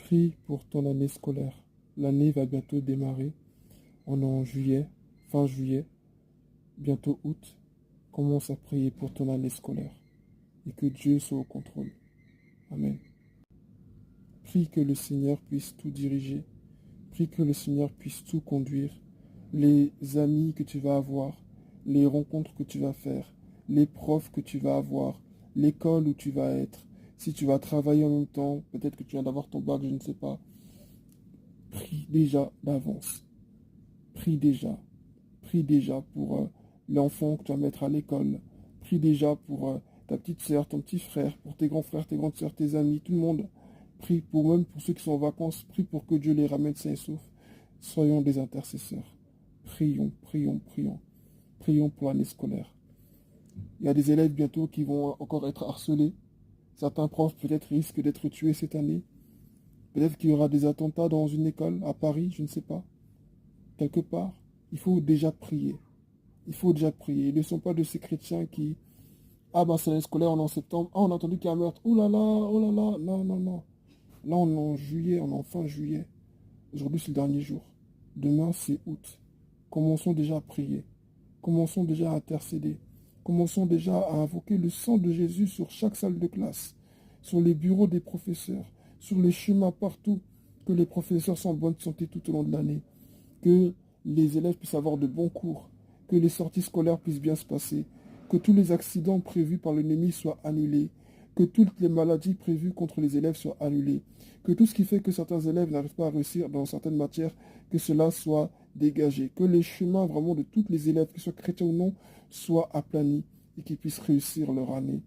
Prie pour ton année scolaire. L'année va bientôt démarrer. On est en juillet, fin juillet, bientôt août. Commence à prier pour ton année scolaire et que Dieu soit au contrôle. Amen. Prie que le Seigneur puisse tout diriger. Prie que le Seigneur puisse tout conduire. Les amis que tu vas avoir, les rencontres que tu vas faire, les profs que tu vas avoir, l'école où tu vas être. Si tu vas travailler en même temps, peut-être que tu viens d'avoir ton bac, je ne sais pas. Prie déjà d'avance. Prie déjà. Prie déjà pour l'enfant que tu vas mettre à l'école. Prie déjà pour ta petite sœur, ton petit frère, pour tes grands frères, tes grandes sœurs, tes amis, tout le monde. Prie pour même pour ceux qui sont en vacances. Prie pour que Dieu les ramène sains et saufs. Soyons des intercesseurs. Prions, prions, prions. Prions pour l'année scolaire. Il y a des élèves bientôt qui vont encore être harcelés. Certains profs peut-être risquent d'être tués cette année. Peut-être qu'il y aura des attentats dans une école à Paris, je ne sais pas. Quelque part, il faut déjà prier. Il faut déjà prier. Ils ne sont pas de ces chrétiens qui... Ah ben c'est l'année scolaire, on est en septembre. Ah on a entendu qu'il y a un meurtre. Oh là là, oh là là. Non, non, non. Là on est en juillet, on est en fin juillet. Aujourd'hui c'est le dernier jour. Demain c'est août. Commençons déjà à prier. Commençons déjà à intercéder. Commençons déjà à invoquer le sang de Jésus sur chaque salle de classe, sur les bureaux des professeurs, sur les chemins partout, que les professeurs soient en bonne santé tout au long de l'année, que les élèves puissent avoir de bons cours, que les sorties scolaires puissent bien se passer, que tous les accidents prévus par l'ennemi soient annulés, que toutes les maladies prévues contre les élèves soient annulées, que tout ce qui fait que certains élèves n'arrivent pas à réussir dans certaines matières, que cela soit dégagé, que les chemins vraiment de tous les élèves, qu'ils soient chrétiens ou non, soient aplanis et qu'ils puissent réussir leur année.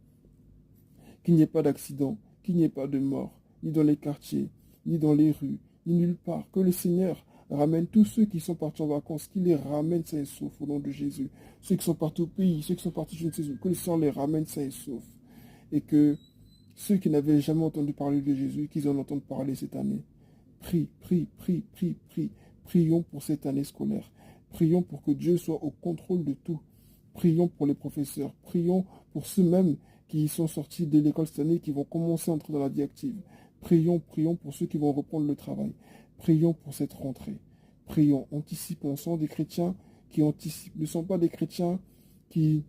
Qu'il n'y ait pas d'accident, qu'il n'y ait pas de mort, ni dans les quartiers, ni dans les rues, ni nulle part. Que le Seigneur ramène tous ceux qui sont partis en vacances, qu'il les ramène sains et saufs au nom de Jésus. Ceux qui sont partis au pays, ceux qui sont partis je ne sais où, que le Seigneur les ramène sains et saufs. Et que ceux qui n'avaient jamais entendu parler de Jésus, qu'ils en entendent parler cette année. Prie, prie, prie, prie, prie. Prions pour cette année scolaire. Prions pour que Dieu soit au contrôle de tout. Prions pour les professeurs. Prions pour ceux-mêmes qui sont sortis de l'école cette année, qui vont commencer à entrer dans la vie active. Prions, prions pour ceux qui vont reprendre le travail. Prions pour cette rentrée. Prions, anticipons. Nous sommes des chrétiens qui anticipent. Ne sont pas des chrétiens qui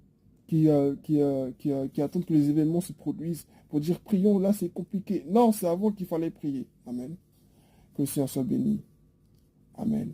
attendent que les événements se produisent pour dire prions, là c'est compliqué. Non, c'est avant qu'il fallait prier. Amen. Que le Seigneur soit béni. Amen.